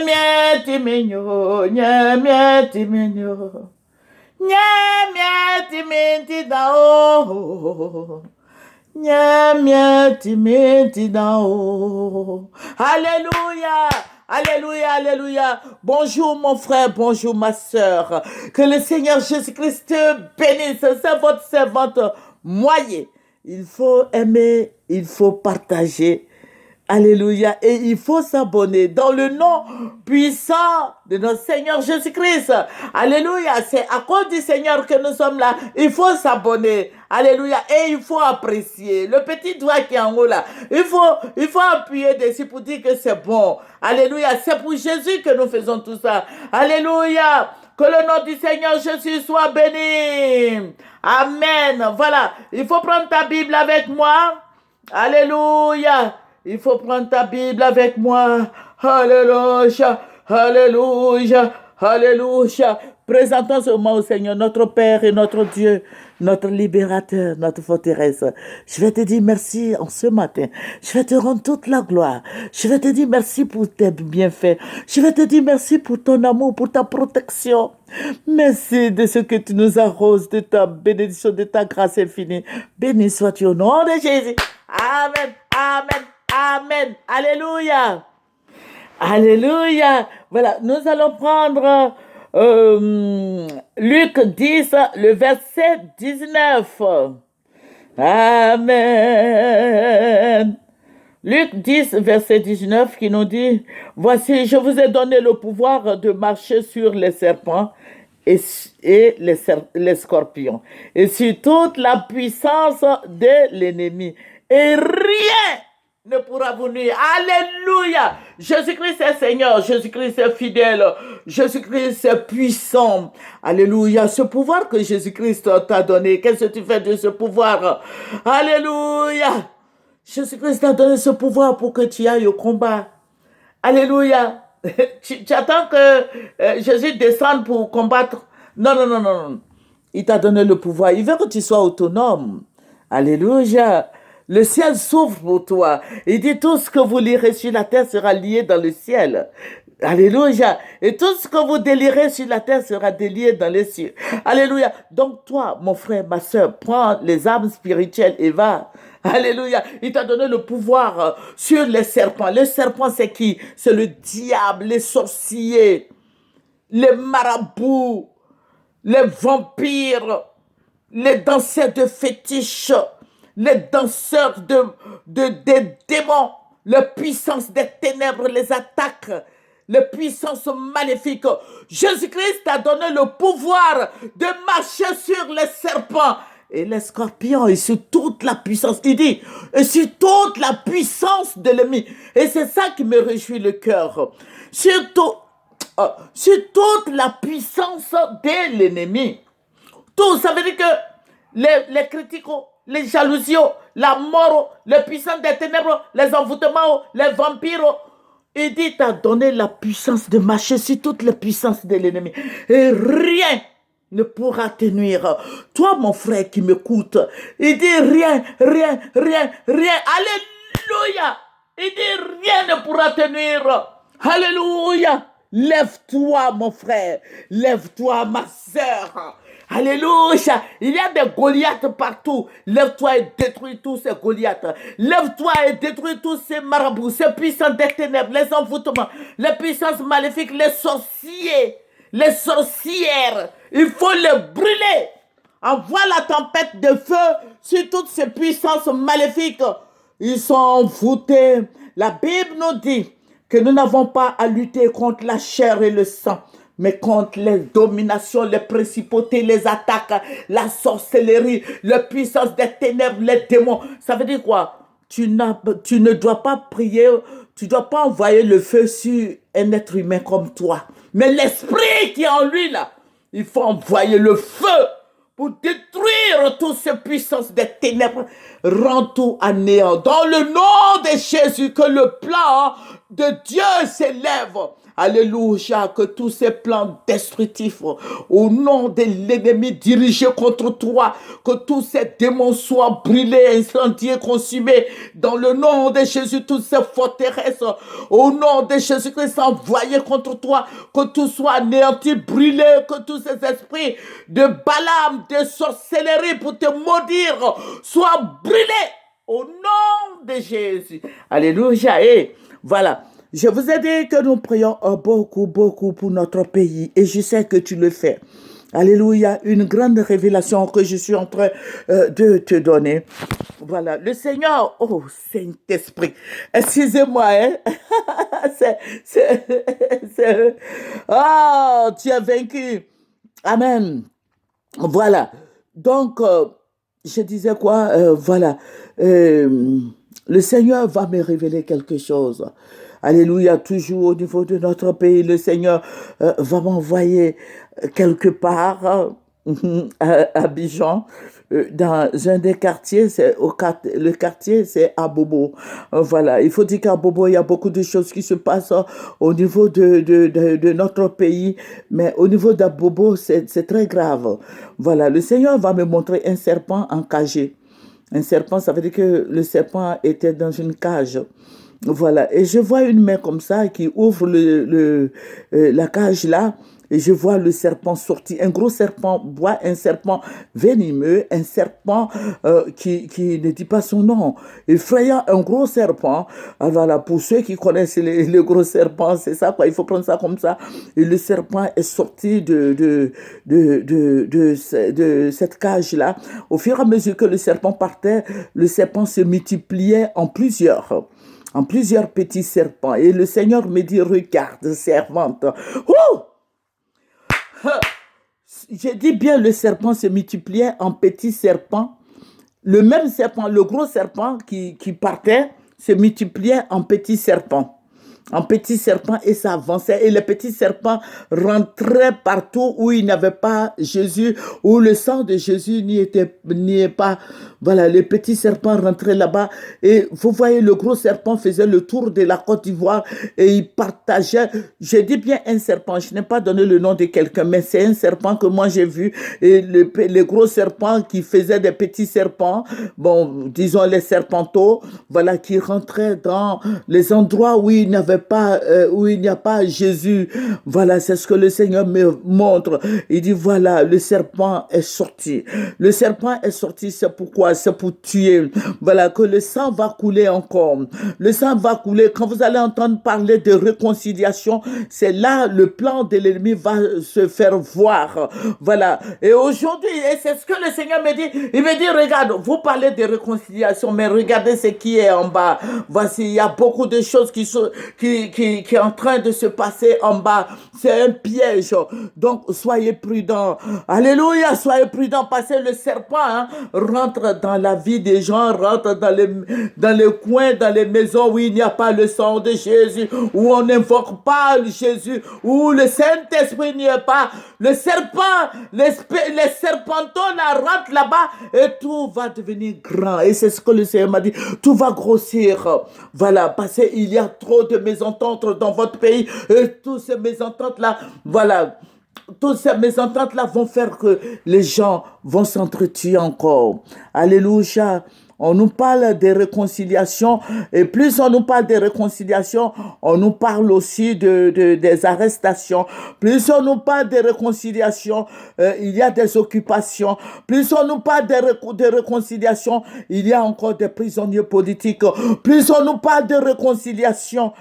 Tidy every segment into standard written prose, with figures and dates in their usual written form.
Mieti minyo, nye mieti minyo, nye mieti minti da o, nye mieti minti da o. Alléluia, alléluia, alléluia. Bonjour mon frère, bonjour ma sœur. Que le Seigneur Jésus-Christ te bénisse. C'est votre servante Moyer. Il faut aimer, il faut partager. Alléluia. Et il faut s'abonner dans le nom puissant de notre Seigneur Jésus-Christ. Alléluia. C'est à cause du Seigneur que nous sommes là. Il faut s'abonner. Alléluia. Et il faut apprécier. Le petit doigt qui est en haut là. Il faut appuyer dessus pour dire que c'est bon. Alléluia. C'est pour Jésus que nous faisons tout ça. Alléluia. Que le nom du Seigneur Jésus soit béni. Amen. Voilà. Il faut prendre ta Bible avec moi. Alléluia. Il faut prendre ta Bible avec moi. Alléluia, alléluia, alléluia. Présentons ce moment au Seigneur, notre Père et notre Dieu, notre libérateur, notre forteresse. Je vais te dire merci en ce matin. Je vais te rendre toute la gloire. Je vais te dire merci pour tes bienfaits. Je vais te dire merci pour ton amour, pour ta protection. Merci de ce que tu nous arroses, de ta bénédiction, de ta grâce infinie. Béni sois-tu au nom de Jésus. Amen, amen. Amen. Alléluia. Alléluia. Voilà, nous allons prendre Luc 10, le verset 19. Amen. Luc 10, verset 19 qui nous dit, « Voici, je vous ai donné le pouvoir de marcher sur les serpents et les scorpions, et sur toute la puissance de l'ennemi. Et rien ne pourra vous nuire. » Alléluia. Jésus-Christ est Seigneur. Jésus-Christ est fidèle. Jésus-Christ est puissant. Alléluia. Ce pouvoir que Jésus-Christ t'a donné, qu'est-ce que tu fais de ce pouvoir? Alléluia. Jésus-Christ t'a donné ce pouvoir pour que tu ailles au combat. Alléluia. Tu attends que Jésus descende pour combattre? Non, non, non, non. Il t'a donné le pouvoir. Il veut que tu sois autonome. Alléluia. Le ciel s'ouvre pour toi. Il dit tout ce que vous lirez sur la terre sera lié dans le ciel. Alléluia. Et tout ce que vous délirez sur la terre sera délié dans les cieux. Alléluia. Donc toi, mon frère, ma soeur, prends les armes spirituelles et va. Alléluia. Il t'a donné le pouvoir sur les serpents. Les serpents, c'est qui? C'est le diable, les sorciers, les marabouts, les vampires, les danseurs de fétiches, les danseurs des démons, la puissance des ténèbres les attaque, les puissances maléfiques. Jésus-Christ a donné le pouvoir de marcher sur les serpents et les scorpions et sur toute la puissance. Il dit, et sur toute la puissance de l'ennemi. Et c'est ça qui me réjouit le cœur. Sur toute la puissance de l'ennemi. Tout, ça veut dire que les critiques, les jalousies, la mort, les puissances des ténèbres, les envoûtements, les vampires. Il dit, t'as donné la puissance de marcher sur toutes les puissances de l'ennemi. Et rien ne pourra te nuire. Toi, mon frère qui m'écoute, il dit rien, rien, rien, rien. Alléluia. Il dit rien ne pourra te nuire. Alléluia. Lève-toi, mon frère. Lève-toi, ma sœur. Alléluia. Il y a des Goliaths partout. Lève-toi et détruis tous ces Goliaths. Lève-toi et détruis tous ces marabouts, ces puissants des ténèbres, les envoûtements, les puissances maléfiques, les sorciers, les sorcières. Il faut les brûler. Envoie la tempête de feu sur toutes ces puissances maléfiques. Ils sont envoûtés. La Bible nous dit que nous n'avons pas à lutter contre la chair et le sang, mais contre les dominations, les principautés, les attaques, la sorcellerie, la puissance des ténèbres, les démons. Ça veut dire quoi? Tu ne dois pas prier, tu ne dois pas envoyer le feu sur un être humain comme toi. Mais l'esprit qui est en lui, là, il faut envoyer le feu pour détruire toutes ces puissances des ténèbres. Rends tout à néant. Dans le nom de Jésus, que le plan de Dieu s'élève. Alléluia, que tous ces plans destructifs au nom de l'ennemi dirigé contre toi, que tous ces démons soient brûlés, incendiés, consumés dans le nom de Jésus, toutes ces forteresses au nom de Jésus-Christ envoyées contre toi, que tout soit anéanti, brûlé, que tous ces esprits de Balaam, de sorcellerie pour te maudire soient brûlés au nom de Jésus. Alléluia. Et voilà. Je vous ai dit que nous prions beaucoup pour notre pays et je sais que tu le fais. Alléluia, une grande révélation que je suis en train de te donner. Voilà, le Seigneur, oh Saint-Esprit, excusez-moi, hein? Oh, tu as vaincu. Amen. Voilà, donc, je disais quoi? Voilà, le Seigneur va me révéler quelque chose. Alléluia, toujours au niveau de notre pays, le Seigneur va m'envoyer quelque part à Abidjan, dans un des quartiers, le quartier, c'est à Bobo. Voilà, il faut dire qu'à Bobo, il y a beaucoup de choses qui se passent au niveau de notre pays, mais au niveau d'Abobo, c'est très grave. Voilà, le Seigneur va me montrer un serpent encagé. Un serpent, ça veut dire que le serpent était dans une cage. Voilà, et je vois une main comme ça qui ouvre la cage là, et je vois le serpent sortir, un gros serpent bois, un serpent venimeux, un serpent qui ne dit pas son nom, effrayant, un gros serpent. Alors voilà, pour ceux qui connaissent les gros serpents, c'est ça quoi, il faut prendre ça comme ça. Et le serpent est sorti de cette cage là. Au fur et à mesure que le serpent partait, le serpent se multipliait en plusieurs petits serpents. Et le Seigneur me dit, regarde, servante. Oh! J'ai dit bien, le serpent se multipliait en petits serpents. Le même serpent, le gros serpent qui partait, se multipliait en petits serpents. En petits serpents et ça avançait. Et les petits serpents rentraient partout où il n'y avait pas Jésus, où le sang de Jésus n'y est pas. Voilà, les petits serpents rentraient là-bas. Et vous voyez, le gros serpent faisait le tour de la Côte d'Ivoire et il partageait. Je dis bien un serpent, je n'ai pas donné le nom de quelqu'un, mais c'est un serpent que moi j'ai vu. Et les gros serpents qui faisaient des petits serpents, bon, disons les serpenteaux, voilà, qui rentraient dans les endroits où il n'y avait pas, où il n'y a pas Jésus. Voilà, c'est ce que le Seigneur me montre. Il dit, voilà, le serpent est sorti. Le serpent est sorti, c'est pourquoi? C'est pour tuer. Voilà, que le sang va couler encore. Le sang va couler. Quand vous allez entendre parler de réconciliation, c'est là le plan de l'ennemi va se faire voir. Voilà. Et aujourd'hui, et c'est ce que le Seigneur me dit. Il me dit, regarde, vous parlez de réconciliation, mais regardez ce qui est en bas. Voici, il y a beaucoup de choses qui est en train de se passer en bas. C'est un piège. Donc, soyez prudents. Alléluia, soyez prudents parce que le serpent rentre dans la vie des gens, rentre dans les coins, dans les maisons où il n'y a pas le sang de Jésus, où on n'invoque pas Jésus, où le Saint-Esprit n'y est pas. Le serpent, les serpentons là, rentrent là-bas et tout va devenir grand. Et c'est ce que le Seigneur m'a dit. Tout va grossir. Voilà, parce qu'il y a trop de mésententes dans votre pays et toutes ces mésententes-là, voilà, toutes ces mésententes-là vont faire que les gens vont s'entretuer encore. Alléluia. On nous parle de réconciliation et plus on nous parle de réconciliation, on nous parle aussi des arrestations. Plus on nous parle de réconciliation, il y a des occupations. Plus on nous parle de réconciliation, il y a encore des prisonniers politiques. Plus on nous parle de réconciliation,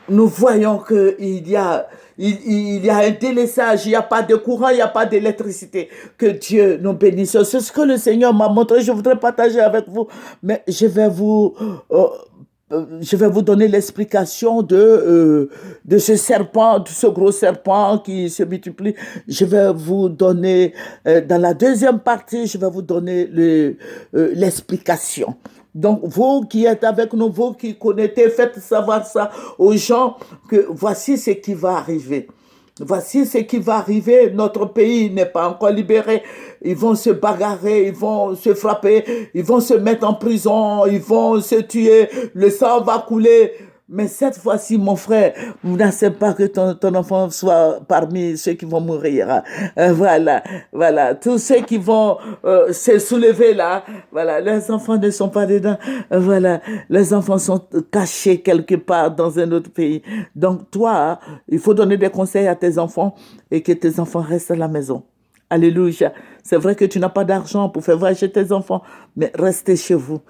nous voyons qu'il y a un délaissage, il n'y a pas de courant, il n'y a pas d'électricité. Que Dieu nous bénisse. C'est ce que le Seigneur m'a montré. Je voudrais partager avec vous, mais je vais vous donner l'explication de ce serpent, de ce gros serpent qui se multiplie. Je vais vous donner, dans la deuxième partie, je vais vous donner l'explication. Donc, vous qui êtes avec nous, vous qui connaissez, faites savoir ça aux gens que voici ce qui va arriver. Voici ce qui va arriver. Notre pays n'est pas encore libéré. Ils vont se bagarrer, ils vont se frapper, ils vont se mettre en prison, ils vont se tuer. Le sang va couler. Mais cette fois-ci, mon frère, vous n'acceptez pas que ton enfant soit parmi ceux qui vont mourir. Voilà, voilà. Tous ceux qui vont se soulever là, voilà, les enfants ne sont pas dedans. Voilà, les enfants sont cachés quelque part dans un autre pays. Donc toi, il faut donner des conseils à tes enfants et que tes enfants restent à la maison. Alléluia. C'est vrai que tu n'as pas d'argent pour faire voyager tes enfants, mais restez chez vous.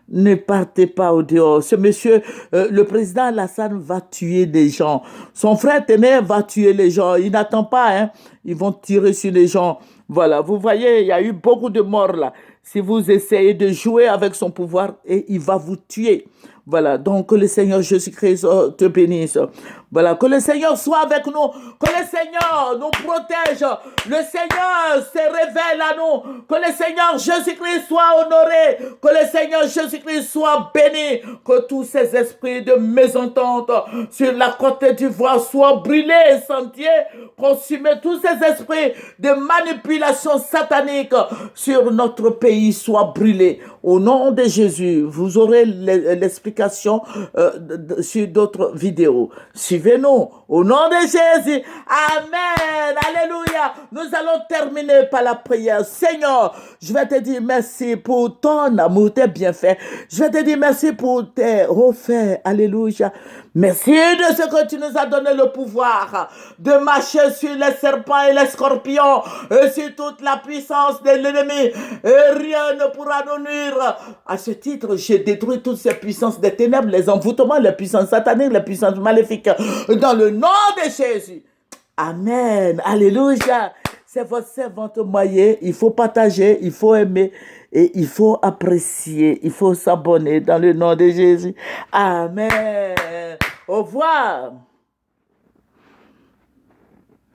Ne partez pas au dehors. Ce monsieur, le président Alassane va tuer des gens. Son frère Téné va tuer les gens. Il n'attend pas, hein. Ils vont tirer sur les gens. Voilà, vous voyez, il y a eu beaucoup de morts là. Si vous essayez de jouer avec son pouvoir, et il va vous tuer. Voilà, donc que le Seigneur Jésus-Christ te bénisse. Voilà, que le Seigneur soit avec nous, que le Seigneur nous protège, le Seigneur se révèle à nous, que le Seigneur Jésus-Christ soit honoré, que le Seigneur Jésus-Christ soit béni, que tous ces esprits de mésentente sur la côte d'Ivoire soient brûlés, sentiers, consumés, tous ces esprits de manipulation satanique sur notre pays soient brûlés. Au nom de Jésus, vous aurez l'explication sur d'autres vidéos. Suivez-nous. Au nom de Jésus. Amen. Alléluia. Nous allons terminer par la prière. Seigneur, je vais te dire merci pour ton amour, tes bienfaits. Je vais te dire merci pour tes refaits. Alléluia. Merci de ce que tu nous as donné le pouvoir de marcher sur les serpents et les scorpions et sur toute la puissance de l'ennemi. Et rien ne pourra nous nuire. À ce titre, j'ai détruit toutes ces puissances des ténèbres, les envoûtements, les puissances sataniques, les puissances maléfiques. Dans le nom de Jésus. Amen. Alléluia. C'est votre servante moyen. Il faut partager, il faut aimer et il faut apprécier. Il faut s'abonner dans le nom de Jésus. Amen. Au revoir.